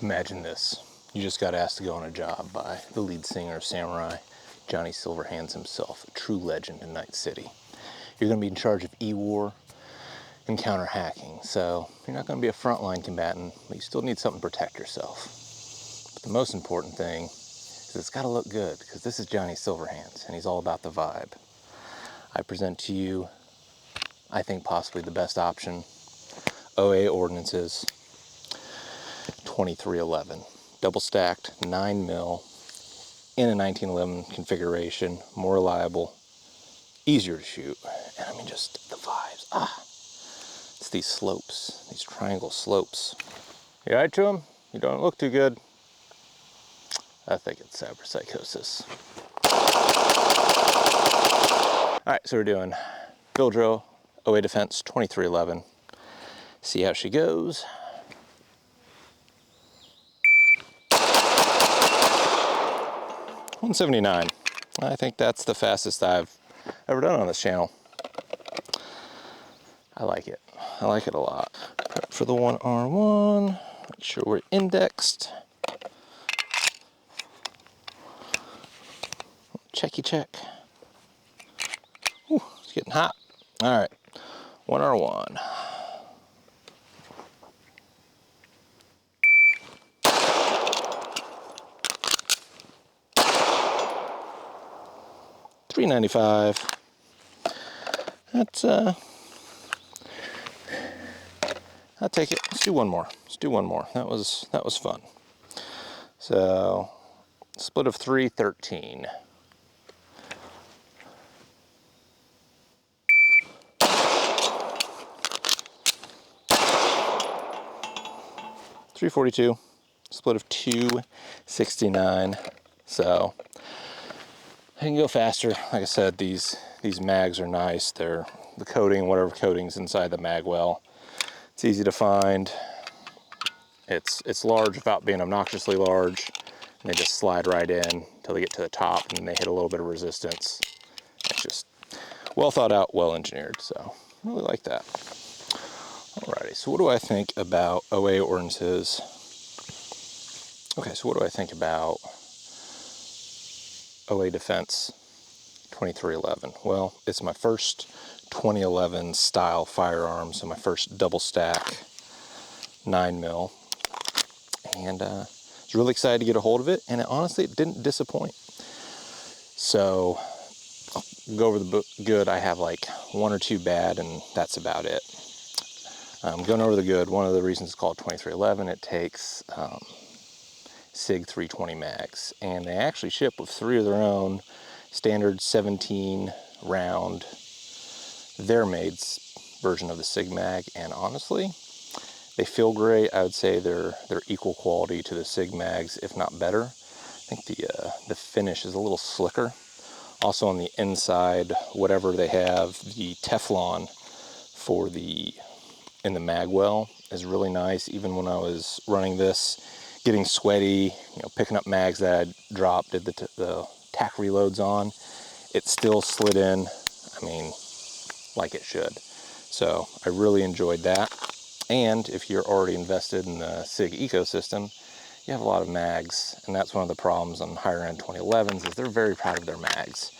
Imagine this. You just got asked to go on a job by the lead singer of Samurai, Johnny Silverhands himself, a true legend in Night City. You're going to be in charge of E-War and counter-hacking, so you're not going to be a frontline combatant, but you still need something to protect yourself. But the most important thing is it's got to look good, because this is Johnny Silverhands, and he's all about the vibe. I present to you, I think possibly the best option, OA Ordnance's 2311. Double stacked, 9mm, in a 1911 configuration, more reliable, easier to shoot, and I mean just the vibes. It's these slopes, these triangle slopes. You alright to him? You don't look too good. I think it's cyberpsychosis. Alright, so we're doing Vildro OA Defense 2311. See how she goes. .179. I think that's the fastest I've ever done on this channel. I like it. I like it a lot. Prep for the 1R1. Make sure we're indexed. Checky check. Ooh, it's getting hot. All right, 1R1. $3.95. That's I'll take it. Let's do one more. Let's do one more. That was fun. So split of 313. $342. Split of 269. So I can go faster. Like I said, these mags are nice. They're the coating, whatever coating's inside the mag well. It's easy to find. It's large without being obnoxiously large. And they just slide right in until they get to the top, and then they hit a little bit of resistance. It's just well thought out, well engineered. So I really like that. Alrighty, so what do I think about OA Ordnance's? Okay, so what do I think about OA Defense 2311? Well, it's my first 2011 style firearm, so my first double stack 9mm, and I was really excited to get a hold of it, and honestly it didn't disappoint. So I'll go over the good. I have like one or two bad, and that's about it. Going over the good, one of the reasons it's called 2311, it takes SIG 320 mags, and they actually ship with 3 of their own standard 17 round, their made version of the SIG mag, and honestly they feel great. I would say they're equal quality to the SIG mags, if not better. I think the finish is a little slicker. Also on the inside, whatever they have, the Teflon for in the mag well is really nice. Even when I was running this, getting sweaty, picking up mags that I'd dropped, did the tack reloads on, it still slid in, I mean, like it should. So I really enjoyed that. And if you're already invested in the SIG ecosystem, you have a lot of mags, and that's one of the problems on higher end 2011s is they're very proud of their mags.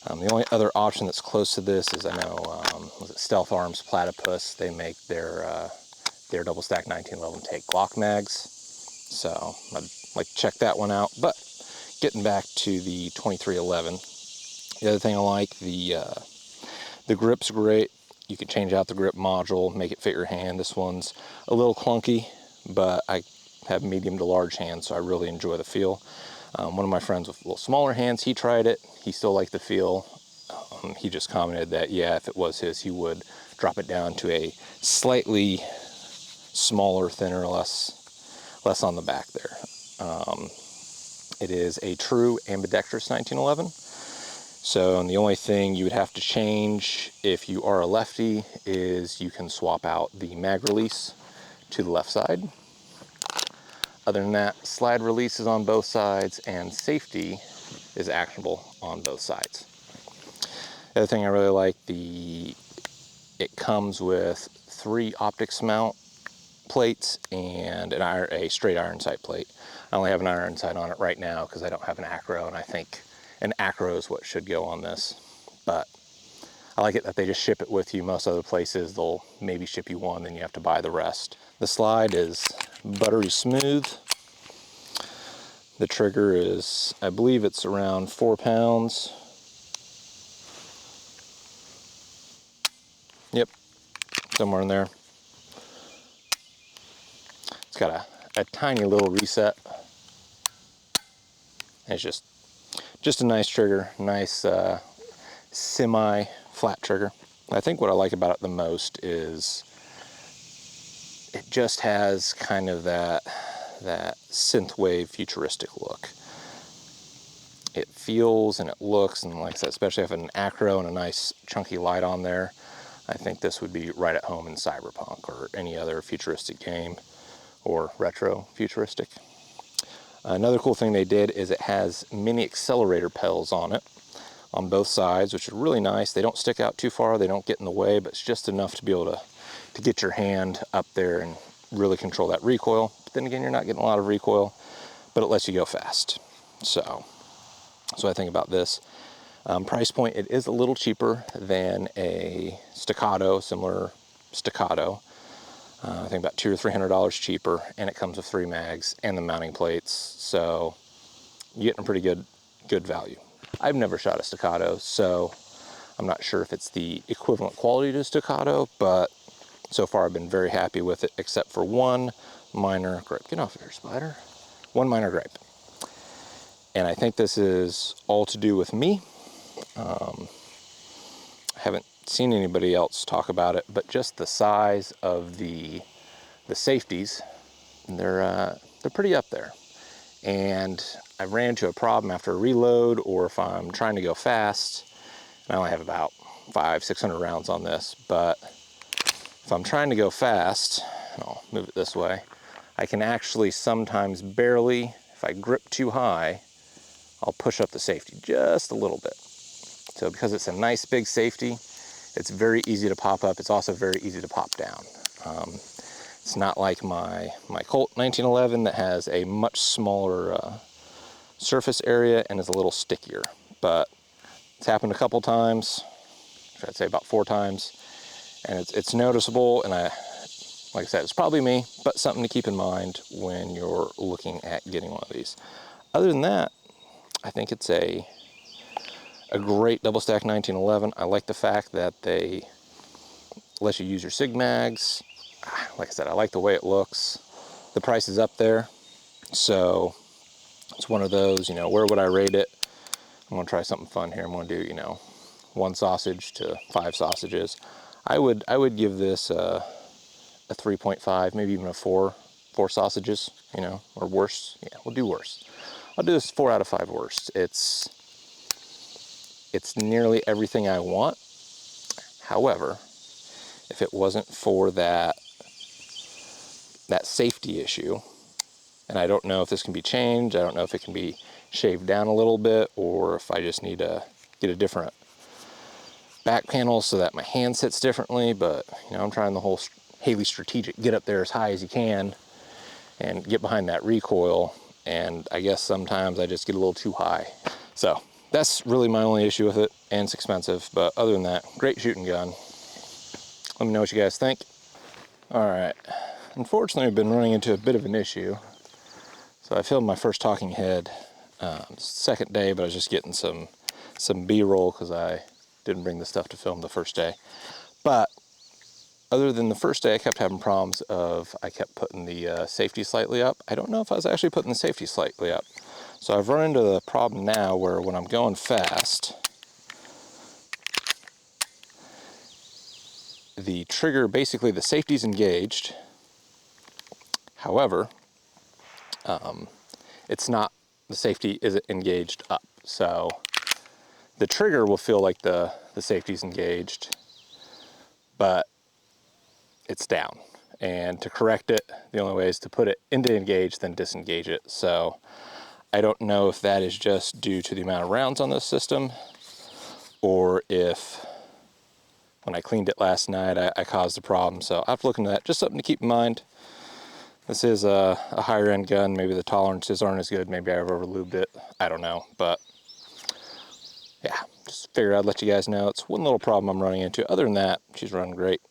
The only other option that's close to this is, I know, was it Stealth Arms Platypus? They make their double stack 1911 take Glock mags. So I'd like to check that one out. But getting back to the 2311, the other thing I like, the grip's great. You can change out the grip module, make it fit your hand. This one's a little clunky, but I have medium to large hands, so I really enjoy the feel. One of my friends with a little smaller hands, he tried it. He still liked the feel. He just commented that, yeah, if it was his, he would drop it down to a slightly smaller, thinner, less on the back there. It is a true ambidextrous 1911. So, and the only thing you would have to change if you are a lefty is you can swap out the mag release to the left side. Other than that, slide release is on both sides, and safety is actionable on both sides. The other thing I really like, it comes with 3 optics mount plates and a straight iron sight plate. I only have an iron sight on it right now because I don't have an acro, and I think an acro is what should go on this. But I like it that they just ship it with you. Most other places, they'll maybe ship you one, then you have to buy the rest. The slide is buttery smooth. The trigger is, I believe it's around 4 pounds. Yep, somewhere in there. It's got a tiny little reset. It's just a nice trigger, nice semi-flat trigger. I think what I like about it the most is it just has kind of that synthwave futuristic look. It feels and it looks, and like I said, especially if an acro and a nice chunky light on there, I think this would be right at home in Cyberpunk or any other futuristic game or retro futuristic. Another cool thing they did is it has mini accelerator pedals on it on both sides, which is really nice. They don't stick out too far, they don't get in the way, but it's just enough to be able to get your hand up there and really control that recoil. But then again, you're not getting a lot of recoil, but it lets you go fast. So I think about this. Price point, it is a little cheaper than a staccato, similar staccato. I think about $200 or $300 cheaper, and it comes with 3 mags and the mounting plates, so you're getting a pretty good value. I've never shot a staccato, so I'm not sure if it's the equivalent quality to staccato, but so far I've been very happy with it, except for one minor gripe. Get off here, spider. One minor gripe. And I think this is all to do with me. I haven't seen anybody else talk about it, but just the size of the safeties, they're pretty up there. And I ran into a problem after a reload, or if I'm trying to go fast, and I only have about 500-600 rounds on this, but if I'm trying to go fast, and I'll move it this way, I can actually sometimes barely, if I grip too high, I'll push up the safety just a little bit. So because it's a nice big safety, it's very easy to pop up. It's also very easy to pop down. It's not like my Colt 1911 that has a much smaller surface area and is a little stickier. But it's happened a couple times, I'd say about 4 times, and it's noticeable. And like I said, it's probably me, but something to keep in mind when you're looking at getting one of these. Other than that, I think it's a great double stack 1911. I like the fact that they let you use your SIG mags. Like I said, I like the way it looks. The price is up there, so it's one of those, where would I rate it? I'm gonna try something fun here. I'm gonna do, 1 sausage to 5 sausages. I would give this a 3.5, maybe even a 4 sausages, or worse. Yeah, we'll do worse. I'll do this 4 out of 5 worst. It's nearly everything I want. However, if it wasn't for that safety issue, and I don't know if this can be changed, I don't know if it can be shaved down a little bit, or if I just need to get a different back panel so that my hand sits differently. But I'm trying the whole Haley strategic, get up there as high as you can and get behind that recoil, and I guess sometimes I just get a little too high. So that's really my only issue with it, and it's expensive. But other than that, great shooting gun. Let me know what you guys think. All right, unfortunately I've been running into a bit of an issue. So I filmed my first talking head second day, but I was just getting some B-roll because I didn't bring the stuff to film the first day. But other than the first day, I kept having problems I kept putting the safety slightly up. I don't know if I was actually putting the safety slightly up. So I've run into the problem now where when I'm going fast, the trigger, basically the safety's engaged. However, it's not, the safety isn't engaged up. So the trigger will feel like the safety's engaged, but it's down. And to correct it, the only way is to put it into engage, then disengage it. So I don't know if that is just due to the amount of rounds on this system, or if when I cleaned it last night, I caused a problem. So I have to look into that. Just something to keep in mind. This is a higher end gun. Maybe the tolerances aren't as good. Maybe I've over lubed it. I don't know, but yeah, just figured I'd let you guys know. It's one little problem I'm running into. Other than that, she's running great.